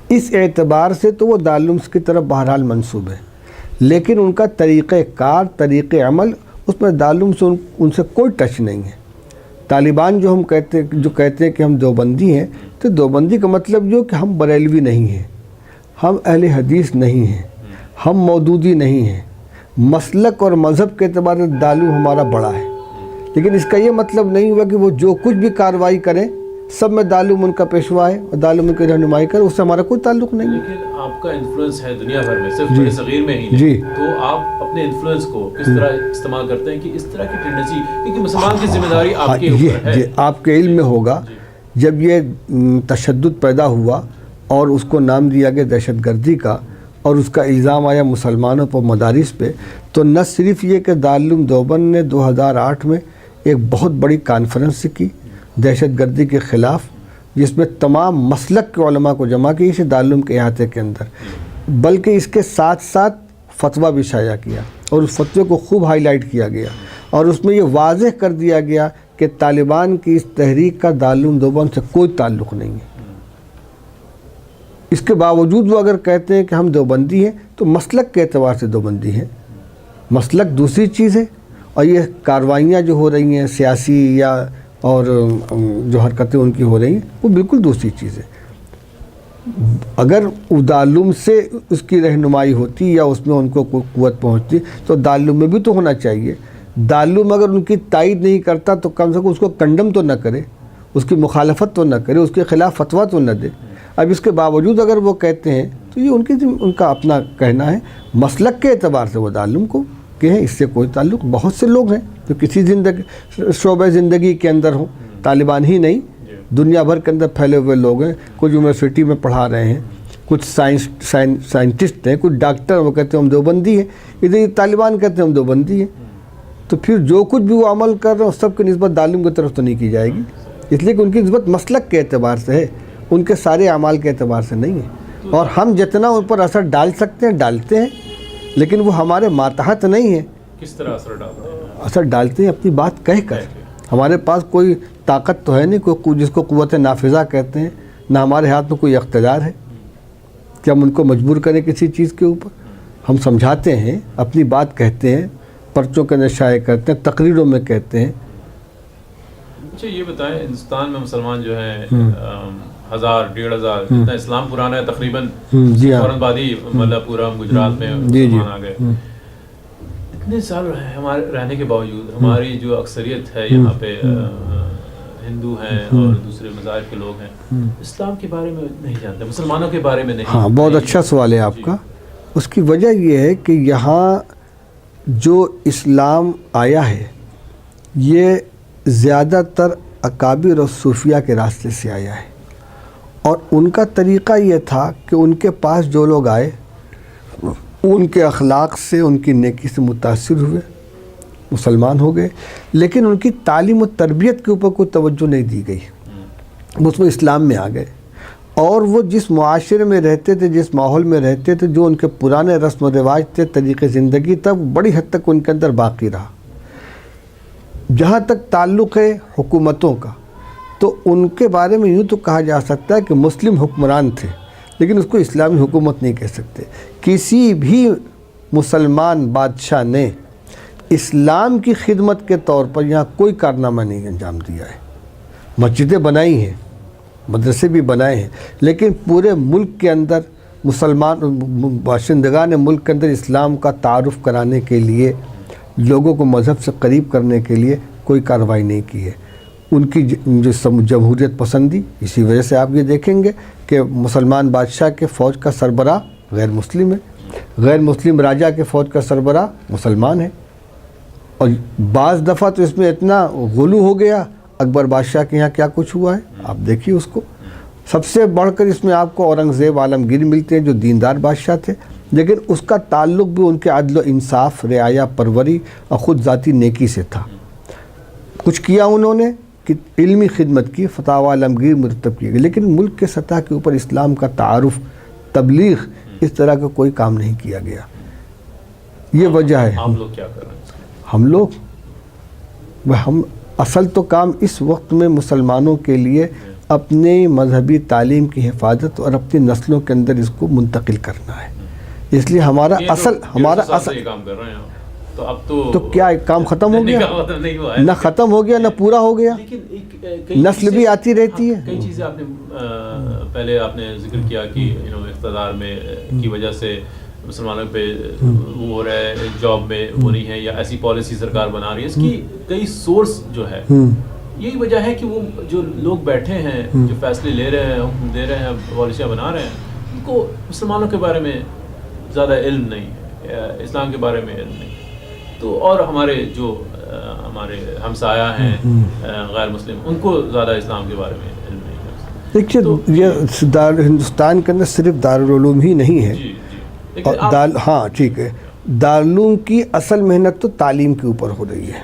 اس اعتبار سے تو وہ دارالعلوم کی طرف بہرحال منسوب ہے. لیکن ان کا طریقہ کار، طریقہ عمل، اس میں دارالعلوم سے ان سے کوئی ٹچ نہیں ہے. طالبان جو کہتے ہیں کہ ہم دیوبندی ہیں، تو دیوبندی کا مطلب جو کہ ہم بریلوی نہیں ہیں، ہم اہل حدیث نہیں ہیں، ہم مودودی نہیں ہیں. مسلک اور مذہب کے اعتبار سے دارالعلوم ہمارا بڑا ہے. لیکن اس کا یہ مطلب نہیں ہوا کہ وہ جو کچھ بھی کارروائی کریں سب میں دارالعلوم ان کا پیشوا ہے اور دارالعلوم کی رہنمائی کرے، اس سے ہمارا کوئی تعلق نہیں ہے. لیکن آپ کا انفلوئنس ہے دنیا بھر میں، صرف صغیر میں ہی نہیں، تو آپ اپنے انفلوئنس کو کس طرح استعمال کرتے ہیں کہ اس طرح کی ٹینڈنسی، کیونکہ مسلمان کی ذمہ داری آپ کے اوپر ہے. آپ کے علم میں ہوگا جب یہ تشدد پیدا ہوا اور اس کو نام دیا گیا دہشت گردی کا، اور اس کا الزام آیا مسلمانوں پر مدارس پہ، تو نہ صرف یہ کہ دارالعلوم دیوبند نے 2008 میں ایک بہت بڑی کانفرنس کی دہشت گردی کے خلاف، جس میں تمام مسلک کے علماء کو جمع کی اسے دارالعلوم کے احاطے کے اندر، بلکہ اس کے ساتھ ساتھ فتویٰ بھی شائع کیا، اور اس فتوے کو خوب ہائی لائٹ کیا گیا، اور اس میں یہ واضح کر دیا گیا کہ طالبان کی اس تحریک کا دارالعلوم دیوبند سے کوئی تعلق نہیں ہے. اس کے باوجود وہ اگر کہتے ہیں کہ ہم دیوبندی ہیں تو مسلک کے اعتبار سے دیوبندی ہیں. مسلک دوسری چیز ہے، اور یہ کاروائیاں جو ہو رہی ہیں سیاسی یا اور جو حرکتیں ان کی ہو رہی ہیں وہ بالکل دوسری چیز ہے. اگر دارالعلوم سے اس کی رہنمائی ہوتی یا اس میں ان کو کوئی قوت پہنچتی تو دارالعلوم میں بھی تو ہونا چاہیے. دارالعلوم اگر ان کی تائید نہیں کرتا تو کم سے کم اس کو کنڈم تو نہ کرے، اس کی مخالفت تو نہ کرے، اس کے خلاف فتویٰ تو نہ دے. اب اس کے باوجود اگر وہ کہتے ہیں تو یہ ان کا اپنا کہنا ہے. مسلک کے اعتبار سے وہ دارالعلوم کو کے ہیں، اس سے کوئی تعلق، بہت سے لوگ ہیں جو کسی شعبہ زندگی کے اندر ہوں، طالبان ہی نہیں، دنیا بھر کے اندر پھیلے ہوئے لوگ ہیں، کچھ یونیورسٹی میں پڑھا رہے ہیں، کچھ سائنٹسٹ ہیں، کچھ ڈاکٹر، وہ کہتے ہیں ہم دیوبندی ہیں، ادھر یہ طالبان کہتے ہیں ہم دیوبندی ہیں. تو پھر جو کچھ بھی وہ عمل کر رہے ہیں اس سب کی نسبت دالم کی طرف تو نہیں کی جائے گی، اس لیے کہ ان کی نسبت مسلک کے اعتبار سے ہے، ان کے سارے اعمال کے اعتبار سے نہیں ہے. اور ہم جتنا ان پر اثر ڈال سکتے ہیں ڈالتے ہیں، لیکن وہ ہمارے ماتحت نہیں ہے. کس طرح اثر ڈالتے ہیں؟ اثر ڈالتے ہیں اپنی بات کہہ کر. ہمارے پاس کوئی طاقت تو ہے نہیں، کوئی جس کو قوت نافذہ کہتے ہیں، نہ ہمارے ہاتھ میں کوئی اقتدار ہے کہ ہم ان کو مجبور کریں کسی چیز کے اوپر. ہم سمجھاتے ہیں، اپنی بات کہتے ہیں، پرچوں کے اندر شائع کرتے ہیں، تقریروں میں کہتے ہیں. اچھا یہ بتائیں، ہندوستان میں مسلمان جو ہیں 1000 1500 جتنا اسلام پرانا ہے تقریباً، فوراً بعدی ملا پورم گجرات میں مسلمان آ گئے. اتنے سال ہمارے رہنے کے باوجود ہماری جو اکثریت ہے یہاں پہ ہندو ہیں اور دوسرے مذاہب کے لوگ ہیں، اسلام کے بارے میں نہیں جانتے، مسلمانوں کے بارے میں نہیں. ہاں، بہت اچھا سوال ہے آپ کا. اس کی وجہ یہ ہے کہ یہاں جو اسلام آیا ہے یہ زیادہ تر اکابر اور صوفیہ کے راستے سے آیا ہے، اور ان کا طریقہ یہ تھا کہ ان کے پاس جو لوگ آئے ان کے اخلاق سے، ان کی نیکی سے متاثر ہوئے، مسلمان ہو گئے، لیکن ان کی تعلیم و تربیت کے اوپر کوئی توجہ نہیں دی گئی. بس وہ اسلام میں آ گئے، اور وہ جس معاشرے میں رہتے تھے، جس ماحول میں رہتے تھے، جو ان کے پرانے رسم و رواج تھے، طریقے زندگی تھا، وہ بڑی حد تک ان کے اندر باقی رہا. جہاں تک تعلق ہے حکومتوں کا، تو ان کے بارے میں یوں تو کہا جا سکتا ہے کہ مسلم حکمران تھے، لیکن اس کو اسلامی حکومت نہیں کہہ سکتے. کسی بھی مسلمان بادشاہ نے اسلام کی خدمت کے طور پر یہاں کوئی کارنامہ نہیں انجام دیا ہے. مسجدیں بنائی ہیں، مدرسے بھی بنائے ہیں، لیکن پورے ملک کے اندر مسلمان باشندگان ملک کے اندر اسلام کا تعارف کرانے کے لیے، لوگوں کو مذہب سے قریب کرنے کے لیے کوئی کارروائی نہیں کی ہے. ان کی جو جمہوریت پسندی، اسی وجہ سے آپ یہ دیکھیں گے کہ مسلمان بادشاہ کے فوج کا سربراہ غیر مسلم ہے، غیر مسلم راجہ کے فوج کا سربراہ مسلمان ہے. اور بعض دفعہ تو اس میں اتنا غلو ہو گیا، اکبر بادشاہ کے یہاں کیا کچھ ہوا ہے آپ دیکھیے اس کو. سب سے بڑھ کر اس میں آپ کو اورنگزیب عالمگیر ملتے ہیں جو دیندار بادشاہ تھے، لیکن اس کا تعلق بھی ان کے عدل و انصاف، رعایا پروری اور خود ذاتی نیکی سے تھا. کچھ کیا انہوں نے کہ علمی خدمت کی، فتاوی عالمگیر مرتب کی گئی، لیکن ملک کے سطح کے اوپر اسلام کا تعارف، تبلیغ، اس طرح کا کوئی کام نہیں کیا گیا. یہ وجہ ہے. ہم لوگ کیا کر رہے ہیں؟ ہم اصل تو کام اس وقت میں مسلمانوں کے لیے اپنے مذہبی تعلیم کی حفاظت اور اپنی نسلوں کے اندر اس کو منتقل کرنا ہے. اس لیے ہمارا اصل کام کر رہے ہیں. تو اب تو کیا ایک کام ختم ہو گیا؟ نہ ختم ہو گیا نہ پورا ہو گیا. نسل بھی آتی رہتی ہے. کئی چیزیں آپ نے پہلے آپ نے ذکر کیا کہ اقتدار میں کی وجہ سے مسلمانوں پہ وہ ہو رہا ہے، جاب میں وہ نہیں ہے، یا ایسی پالیسی سرکار بنا رہی ہے. اس کی کئی سورس جو ہے، یہی وجہ ہے کہ وہ جو لوگ بیٹھے ہیں، جو فیصلے لے رہے ہیں، حکم دے رہے ہیں، پالیسیاں بنا رہے ہیں، ان کو مسلمانوں کے بارے میں زیادہ علم نہیں ہے، اسلام کے بارے میں علم نہیں. تو اور ہمارے جو ہمارے ہمسایہ ہیں غیر مسلم، ان کو زیادہ اسلام کے بارے میں علم نہیں ہے. دیکھیے یہ ہندوستان کے اندر صرف دارالعلوم ہی نہیں ہے. ہاں ٹھیک ہے، دارالعلوم کی اصل محنت تو تعلیم کے اوپر ہو رہی ہے.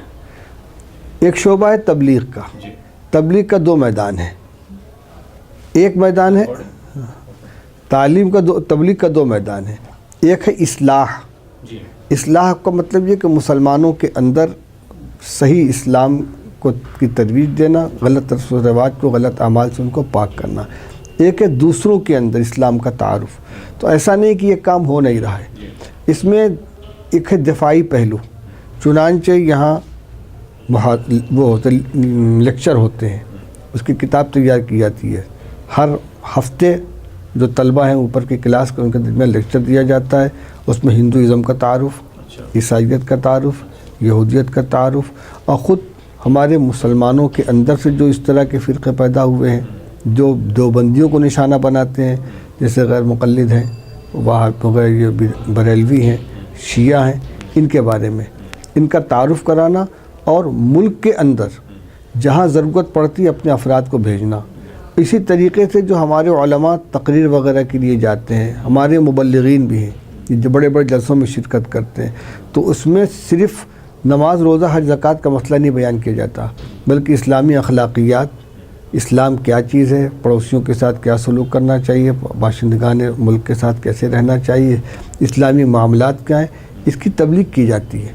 ایک شعبہ ہے تبلیغ کا. تبلیغ کا 2 میدان ہے. ایک میدان ہے تعلیم کا، تبلیغ کا 2 میدان ہے. ایک ہے اصلاح. اصلاح کا مطلب یہ کہ مسلمانوں کے اندر صحیح اسلام کی ترویج دینا، غلط رسم و رواج کو، غلط اعمال سے ان کو پاک کرنا. ایک ہے دوسروں کے اندر اسلام کا تعارف. تو ایسا نہیں کہ یہ کام ہو نہیں رہا ہے. اس میں ایک ہے دفاعی پہلو. چنانچہ یہاں وہ ہوتے لیکچر ہوتے ہیں، اس کی کتاب تیار کی جاتی ہے. ہر ہفتے جو طلبہ ہیں اوپر کی کلاس کے، ان کے درمیان لیکچر دیا جاتا ہے. اس میں ہندوازم کا تعارف، عیسائیت کا تعارف، یہودیت کا تعارف، اور خود ہمارے مسلمانوں کے اندر سے جو اس طرح کے فرقے پیدا ہوئے ہیں، جو دیوبندیوں کو نشانہ بناتے ہیں، جیسے غیر مقلد ہیں، وہاں بغیر یہ بریلوی ہیں، شیعہ ہیں، ان کے بارے میں ان کا تعارف کرانا، اور ملک کے اندر جہاں ضرورت پڑتی ہے اپنے افراد کو بھیجنا۔ اسی طریقے سے جو ہمارے علماء تقریر وغیرہ کے لیے جاتے ہیں، ہمارے مبلغین بھی ہیں جو بڑے بڑے جلسوں میں شرکت کرتے ہیں، تو اس میں صرف نماز، روزہ، حج، زکوٰۃ کا مسئلہ نہیں بیان کیا جاتا، بلکہ اسلامی اخلاقیات، اسلام کیا چیز ہے، پڑوسیوں کے ساتھ کیا سلوک کرنا چاہیے، باشندگان ملک کے ساتھ کیسے رہنا چاہیے، اسلامی معاملات کیا ہیں، اس کی تبلیغ کی جاتی ہے۔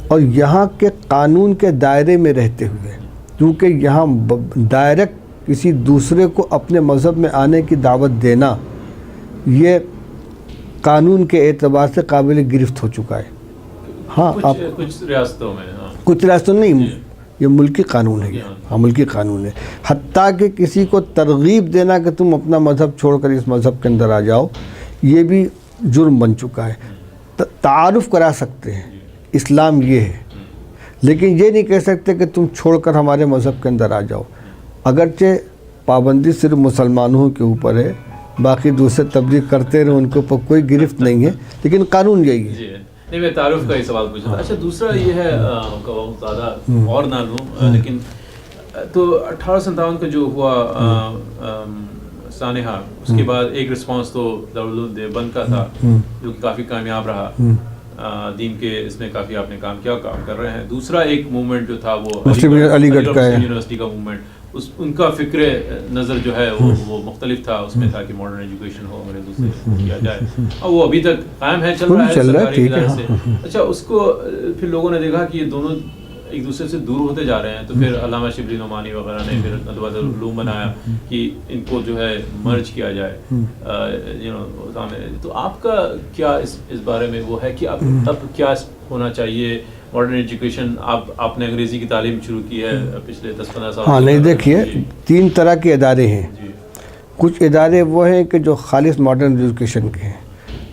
اور یہاں کے قانون کے دائرے میں رہتے ہوئے، کیونکہ یہاں ڈائریکٹ کسی دوسرے کو اپنے مذہب میں آنے کی دعوت دینا یہ قانون کے اعتبار سے قابل گرفت ہو چکا ہے۔ ہاں، کچھ ریاستوں میں، کچھ ریاستوں نہیں، یہ ملکی قانون ہے، ہاں ملکی قانون ہے۔ حتیٰ کہ کسی کو ترغیب دینا کہ تم اپنا مذہب چھوڑ کر اس مذہب کے اندر آ جاؤ، یہ بھی جرم بن چکا ہے۔ تعارف کرا سکتے ہیں اسلام یہ ہے، لیکن یہ نہیں کہہ سکتے کہ تم چھوڑ کر ہمارے مذہب کے اندر آ جاؤ۔ اگرچہ پابندی صرف مسلمانوں کے اوپر ہے، باقی دوسرے تبلیغ کرتے رہے، ان کے اوپر کوئی گرفت نہیں ہے، لیکن قانون یہی ہے۔ نہیں، میں تعارف کا ہی سوال پوچھا تھا۔ اچھا، دوسرا یہ ہے، زیادہ اور نہ لوں، لیکن تو 1857 کا جو ہوا سانحہ، اس کے بعد ایک رسپانس تو دارالعلوم دیوبند کا تھا جو کہ کافی کامیاب رہا، دین کے اس میں کافی آپ نے کام کر رہے ہیں۔ دوسرا ایک موومنٹ جو تھا وہ علی گڑھ کا ہے، یونیورسٹی کا موومنٹ، ان کا فکر نظر جو ہے وہ مختلف تھا، اس میں تھا کہ ماڈرن ایجوکیشن ہو، انگریزوں سے کیا جائے، اور وہ ابھی تک قائم ہے، چل رہا ہے سرکاری ادارے سے۔ اچھا، اس کو پھر لوگوں نے دیکھا کہ یہ دونوں ایک دوسرے سے دور ہوتے جا رہے ہیں، تو پھر علامہ شبلی نعمانی وغیرہ نے پھر ندوۃ العلوم بنایا کہ ان کو جو ہے مرج کیا جائے۔ تو آپ کا کیا اس بارے میں وہ ہے کہ اب کیا ہونا چاہیے؟ ماڈرن ایجوکیشن، آپ نے انگریزی کی تعلیم شروع کی ہے پچھلے 10-15 سال۔ ہاں، نہیں، دیکھیے 3 طرح کے ادارے ہیں۔ کچھ ادارے وہ ہیں کہ جو خالص ماڈرن ایجوکیشن کے ہیں،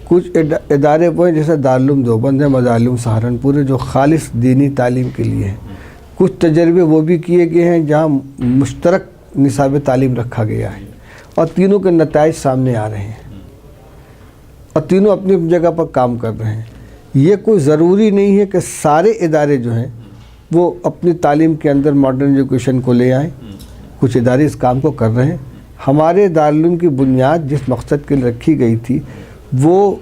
کچھ ادارے وہ ہیں جیسے دارالعلوم دیوبند ہے، مدارالعلوم سہارنپور ہے، جو خالص دینی تعلیم کے لیے ہیں۔ کچھ تجربے وہ بھی کیے گئے ہیں جہاں مشترک نصاب تعلیم رکھا گیا ہے، اور تینوں کے نتائج سامنے آ رہے ہیں، اور تینوں اپنی جگہ پر کام کر رہے ہیں۔ یہ کوئی ضروری نہیں ہے کہ سارے ادارے جو ہیں وہ اپنی تعلیم کے اندر ماڈرن ایجوکیشن کو لے آئیں، کچھ ادارے اس کام کو کر رہے ہیں۔ ہمارے دارالعلوم کی بنیاد جس مقصد کے لیے رکھی گئی تھی وہ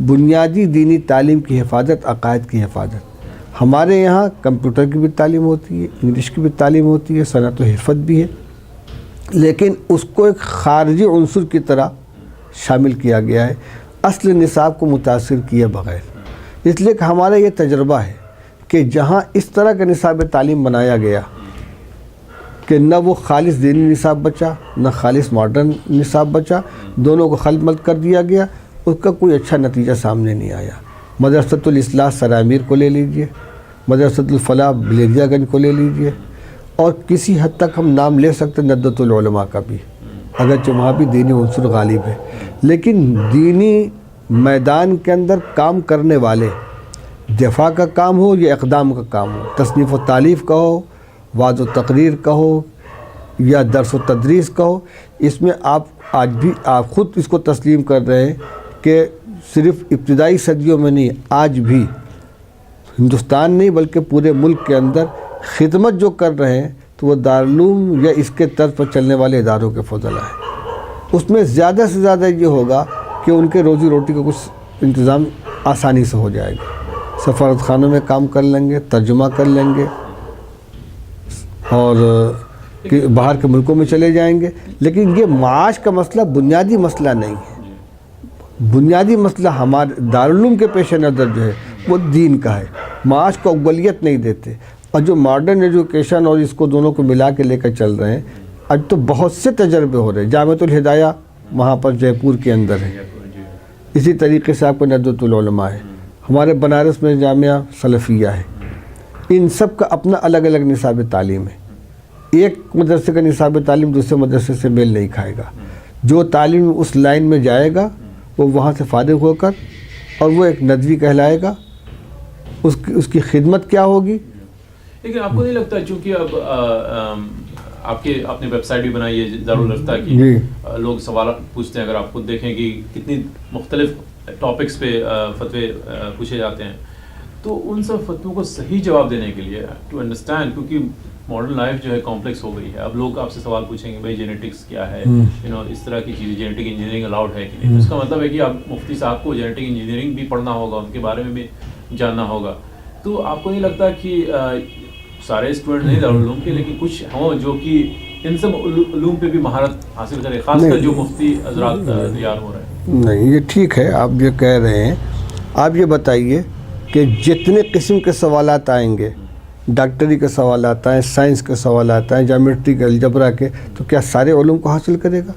بنیادی دینی تعلیم کی حفاظت، عقائد کی حفاظت۔ ہمارے یہاں کمپیوٹر کی بھی تعلیم ہوتی ہے، انگلش کی بھی تعلیم ہوتی ہے، صنعت و حرفت بھی ہے، لیکن اس کو ایک خارجی عنصر کی طرح شامل کیا گیا ہے، اصل نصاب کو متاثر کیے بغیر۔ اس لیے کہ ہمارا یہ تجربہ ہے کہ جہاں اس طرح کا نصاب تعلیم بنایا گیا کہ نہ وہ خالص دینی نصاب بچا، نہ خالص ماڈرن نصاب بچا، دونوں کو خلط ملط کر دیا گیا، اس کا کوئی اچھا نتیجہ سامنے نہیں آیا۔ مدرسۃ الاصلاح سرامیر کو لے لیجئے، مدرسۃ الفلاح بلیریا گنج کو لے لیجئے، اور کسی حد تک ہم نام لے سکتے ندوۃ العلماء کا بھی، اگرچہ وہاں بھی دینی عنصر غالب ہے، لیکن دینی میدان کے اندر کام کرنے والے، دفاع کا کام ہو یا اقدام کا کام ہو، تصنیف و تالیف کا ہو، وعظ و تقریر کا ہو، یا درس و تدریس کا ہو، اس میں آج بھی آپ خود اس کو تسلیم کر رہے ہیں کہ صرف ابتدائی صدیوں میں نہیں، آج بھی ہندوستان نہیں بلکہ پورے ملک کے اندر خدمت جو کر رہے ہیں تو وہ دارالعلوم یا اس کے طرز پر چلنے والے اداروں کے فضلہ ہے۔ اس میں زیادہ سے زیادہ یہ ہوگا کہ ان کے روزی روٹی کا کچھ انتظام آسانی سے ہو جائے گا، سفارت خانوں میں کام کر لیں گے، ترجمہ کر لیں گے، اور باہر کے ملکوں میں چلے جائیں گے۔ لیکن یہ معاش کا مسئلہ بنیادی مسئلہ نہیں ہے، بنیادی مسئلہ ہمارے دارالعلوم کے پیش نظر جو ہے وہ دین کا ہے، معاش کو اولویت نہیں دیتے۔ اور جو ماڈرن ایجوکیشن اور اس کو دونوں کو ملا کے لے کر چل رہے ہیں، اب تو بہت سے تجربے ہو رہے ہیں۔ جامعۃ الہدایہ وہاں پر جے پور کے اندر ہے، اسی طریقے سے آپ کو ندوۃ العلماء ہے، ہمارے بنارس میں جامعہ سلفیہ ہے۔ ان سب کا اپنا الگ الگ نصاب تعلیم ہے، ایک مدرسے کا نصاب تعلیم دوسرے مدرسے سے میل نہیں کھائے گا۔ جو تعلیم اس لائن میں جائے گا وہ وہاں سے فارغ ہو کر، اور وہ ایک ندوی کہلائے گا، اس کی خدمت کیا ہوگی۔ لیکن آپ کو نہیں لگتا، چونکہ اب آپ نے ویب سائٹ بھی بنائی ہے دارالفتہ کی، لوگ سوال پوچھتے ہیں، اگر آپ خود دیکھیں کہ کتنی مختلف ٹاپکس پہ فتوے پوچھے جاتے ہیں، تو ان سب فتووں کو صحیح جواب دینے کے لیے ٹو انڈرسٹینڈ، کیونکہ ماڈرن لائف جو ہے کمپلیکس ہو گئی ہے، اب لوگ آپ سے سوال پوچھیں گے بھائی جینیٹکس کیا ہے، اس طرح کی چیزیں، جینیٹک انجینئرنگ الاؤڈ ہے کہ نہیں، اس کا مطلب ہے کہ آپ مفتی صاحب کو جینیٹک انجینئرنگ بھی پڑھنا ہوگا، ان کے بارے میں بھی جاننا ہوگا. تو آپ کو نہیں لگتا کہ سارے اسٹوڈنٹ نہیں دارالعلوم کے، لیکن کچھ ہوں جو کہ ان سب علوم پہ بھی مہارت حاصل کرے، خاص کر جو مفتی حضرات تیار ہو رہے ہیں؟ نہیں، یہ ٹھیک ہے آپ یہ کہہ رہے ہیں. آپ یہ بتائیے کہ جتنے قسم کے سوالات آئیں گے، ڈاکٹری کے سوالات آئیں، سائنس کے سوالات آئیں، جیومیٹری کے، الجبرا کے، تو کیا سارے علوم کو حاصل کرے گا؟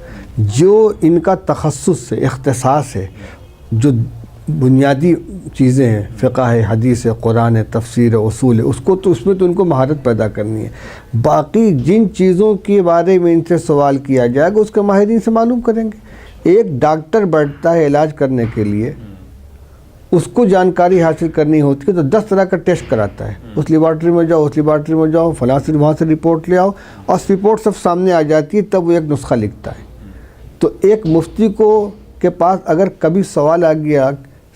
جو ان کا تخصص ہے، اختصاص ہے، جو بنیادی چیزیں ہیں، فقہ ہے، حدیث ہے، قرآن ہے، تفسیر ہے، اصول ہے، اس کو تو اس میں تو ان کو مہارت پیدا کرنی ہے. باقی جن چیزوں کے بارے میں ان سے سوال کیا جائے گا اس کے ماہرین سے معلوم کریں گے. ایک ڈاکٹر بیٹھتا ہے علاج کرنے کے لیے، اس کو جانکاری حاصل کرنی ہوتی ہے تو 10 طرح کا ٹیسٹ کراتا ہے. اس لیبارٹری میں جاؤ، اس لیبارٹری میں جاؤ، فلاں سے وہاں سے رپورٹ لے آؤ، اور رپورٹ سب سامنے آ جاتی ہے، تب وہ ایک نسخہ لکھتا ہے. تو ایک مفتی کو کے پاس اگر کبھی سوال آ گیا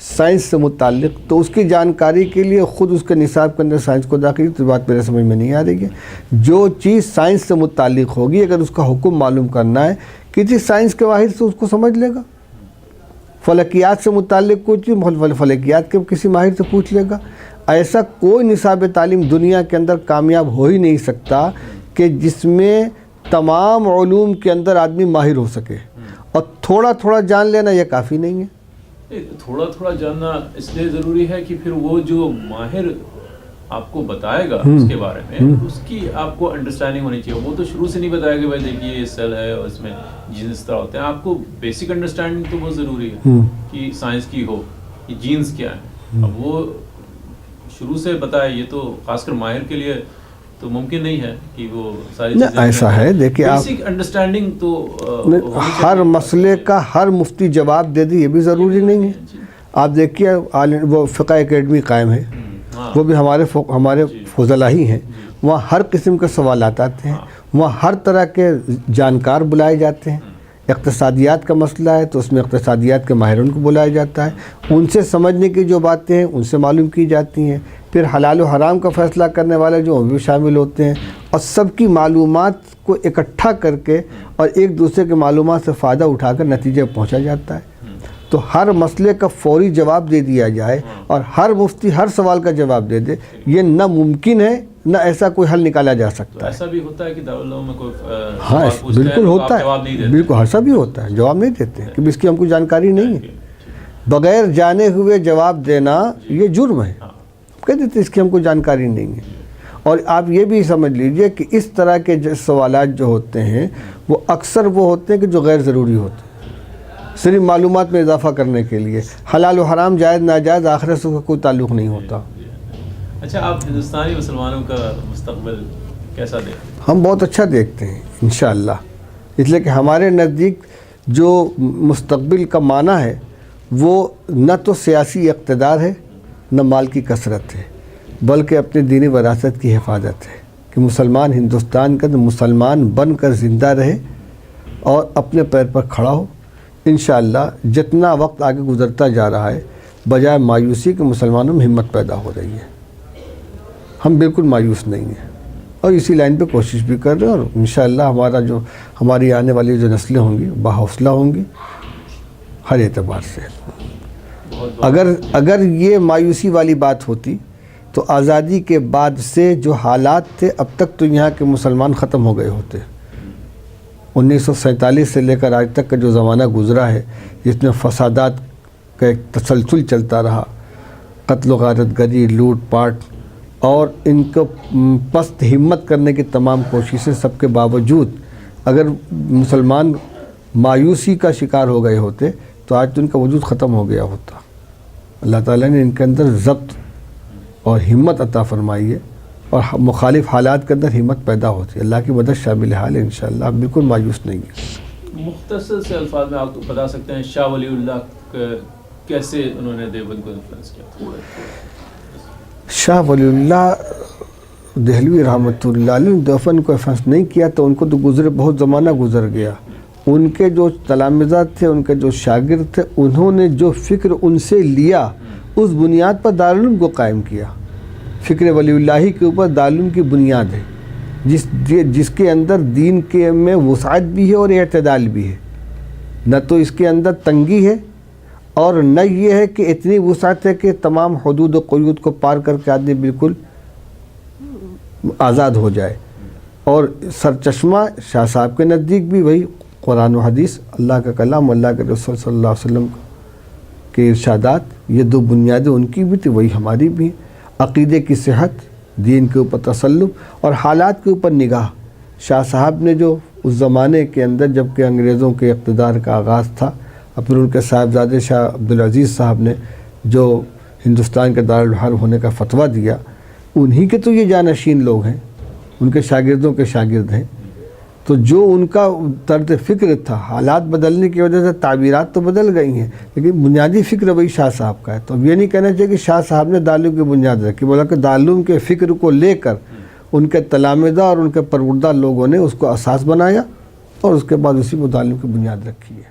سائنس سے متعلق تو اس کی جانکاری کے لیے خود اس کے نصاب کے اندر سائنس کو داخل، تو بات میرے سمجھ میں نہیں آ رہی ہے. جو چیز سائنس سے متعلق ہوگی، اگر اس کا حکم معلوم کرنا ہے، کسی سائنس کے ماہر سے اس کو سمجھ لے گا. فلکیات سے متعلق کوئی چیز فلکیات کے کسی ماہر سے پوچھ لے گا. ایسا کوئی نصاب تعلیم دنیا کے اندر کامیاب ہو ہی نہیں سکتا کہ جس میں تمام علوم کے اندر آدمی ماہر ہو سکے. اور تھوڑا تھوڑا جان لینا یہ کافی نہیں ہے. تھوڑا تھوڑا جاننا اس لیے ضروری ہے کہ پھر وہ جو ماہر آپ کو بتائے گا اس کے بارے میں، اس کی آپ کو انڈرسٹینڈنگ ہونی چاہیے. وہ تو شروع سے نہیں بتائے گا بھائی دیکھیے یہ سیل ہے اور اس میں جینس اس طرح ہوتے ہیں. آپ کو بیسک انڈرسٹینڈنگ تو بہت ضروری ہے کہ سائنس کی ہو کہ جینس کیا ہے. اب وہ شروع سے بتائے، یہ تو خاص کر ماہر کے لیے تو ممکن نہیں ہے کہ وہ ساری چیزیں. ایسا ہے، دیکھیے آپ بیسک انڈرسٹینڈنگ تو ہر مسئلے کا ہر مفتی جواب دے دے یہ بھی ضروری نہیں ہے. آپ دیکھیے وہ فقہ اکیڈمی قائم ہے، وہ بھی ہمارے فضلاء ہی ہیں. وہاں ہر قسم کے سوالات آتے ہیں، وہاں ہر طرح کے جانکار بلائے جاتے ہیں. اقتصادیات کا مسئلہ ہے تو اس میں اقتصادیات کے ماہرین کو بلایا جاتا ہے، ان سے سمجھنے کی جو باتیں ہیں ان سے معلوم کی جاتی ہیں. پھر حلال و حرام کا فیصلہ کرنے والے جو وہ بھی شامل ہوتے ہیں، اور سب کی معلومات کو اکٹھا کر کے اور ایک دوسرے کے معلومات سے فائدہ اٹھا کر نتیجے پہ پہنچا جاتا ہے. تو ہر مسئلے کا فوری جواب دے دیا جائے اور ہر مفتی ہر سوال کا جواب دے دے، یہ نہ ممکن ہے نہ ایسا کوئی حل نکالا جا سکتا ہے. ایسا بھی ہوتا ہے کہ دارالعلوم میں کوئی ہاں بالکل ہوتا ہے، بالکل ایسا بھی ہوتا ہے، جواب نہیں دیتے کہ اس کی ہم کو جانکاری نہیں ہے. بغیر جانے ہوئے جواب دینا یہ جرم ہے. کہہ دیتے اس کی ہم کو جانکاری نہیں ہے. اور آپ یہ بھی سمجھ لیجئے کہ اس طرح کے سوالات جو ہوتے ہیں وہ اکثر وہ ہوتے ہیں کہ جو غیر ضروری ہوتے ہیں، صرف معلومات میں اضافہ کرنے کے لیے. حلال و حرام، جائز ناجائز، آخرت سے کوئی تعلق نہیں ہوتا. اچھا، آپ ہندوستانی مسلمانوں کا مستقبل کیسا دیکھتے ہیں؟ ہم بہت اچھا دیکھتے ہیں انشاءاللہ، اس لیے کہ ہمارے نزدیک جو مستقبل کا معنی ہے وہ نہ تو سیاسی اقتدار ہے نہ مال کی کثرت ہے، بلکہ اپنے دینی وراثت کی حفاظت ہے کہ مسلمان ہندوستان کا مسلمان بن کر زندہ رہے اور اپنے پیر پر کھڑا ہو. انشاءاللہ جتنا وقت آگے گزرتا جا رہا ہے، بجائے مایوسی کے مسلمانوں میں ہمت پیدا ہو رہی ہے. ہم بالکل مایوس نہیں ہیں اور اسی لائن پہ کوشش بھی کر رہے ہیں، اور انشاءاللہ ہماری آنے والی جو نسلیں ہوں گی باحوصلہ ہوں گی ہر اعتبار سے. اگر یہ مایوسی والی بات ہوتی تو آزادی کے بعد سے جو حالات تھے اب تک تو یہاں کے مسلمان ختم ہو گئے ہوتے. 1947 سے لے کر آج تک کا جو زمانہ گزرا ہے، جس میں فسادات کا ایک تسلسل چلتا رہا، قتل و غارت گری، لوٹ پاٹ، اور ان کو پست ہمت کرنے کی تمام کوششیں، سب کے باوجود اگر مسلمان مایوسی کا شکار ہو گئے ہوتے تو آج تو ان کا وجود ختم ہو گیا ہوتا. اللہ تعالیٰ نے ان کے اندر ضبط اور ہمت عطا فرمائی ہے، اور مخالف حالات کے اندر ہمت پیدا ہوتی ہے. اللہ کی مدد شامل حال ہے انشاءاللہ. آپ بالکل مایوس نہیں ہیں. مختصر سے الفاظ میں آپ بتا سکتے ہیں شاہ ولی اللہ کیسے انہوں نے دیوبند کو انفلوئنس کیا؟ شاہ ولی اللہ دہلوی رحمۃ اللہ علیہ نے دیوبند کو انفلوئنس نہیں کیا، تو ان کو تو بہت زمانہ گزر گیا. ان کے جو تلامذہ تھے، ان کے جو شاگرد تھے، انہوں نے جو فکر ان سے لیا اس بنیاد پر دارالعلوم کو قائم کیا. فکر ولی اللہ کے اوپر دارالعلوم کی بنیاد ہے، جس کے اندر دین کے میں وسعت بھی ہے اور اعتدال بھی ہے. نہ تو اس کے اندر تنگی ہے اور نہ یہ ہے کہ اتنی وسعت ہے کہ تمام حدود و قیود کو پار کر کے آدمی بالکل آزاد ہو جائے. اور سرچشمہ شاہ صاحب کے نزدیک بھی وہی قرآن و حدیث، اللہ کا کلام، اللہ کے رسول صلی اللہ علیہ وسلم کے ارشادات، یہ دو بنیادیں ان کی بھی تھی، وہی ہماری بھی ہیں. عقیدے کی صحت، دین کے اوپر تسلط اور حالات کے اوپر نگاہ. شاہ صاحب نے جو اس زمانے کے اندر جب کہ انگریزوں کے اقتدار کا آغاز تھا، پھر ان کے صاحبزادے شاہ عبدالعزیز صاحب نے جو ہندوستان کے دارالحرب ہونے کا فتویٰ دیا، انہی کے تو یہ جانشین لوگ ہیں، ان کے شاگردوں کے شاگرد ہیں. تو جو ان کا طرز فکر تھا، حالات بدلنے کی وجہ سے تعبیرات تو بدل گئی ہیں، لیکن بنیادی فکر وہی شاہ صاحب کا ہے. تو اب یہ نہیں کہنا چاہیے کہ شاہ صاحب نے دارالعلوم کی بنیاد رکھی، بلکہ دارالعلوم کے فکر کو لے کر ان کے تلامذہ اور ان کے پروردہ لوگوں نے اس کو اساس بنایا اور اس کے بعد اسی کو دارالعلوم کی بنیاد رکھی ہے.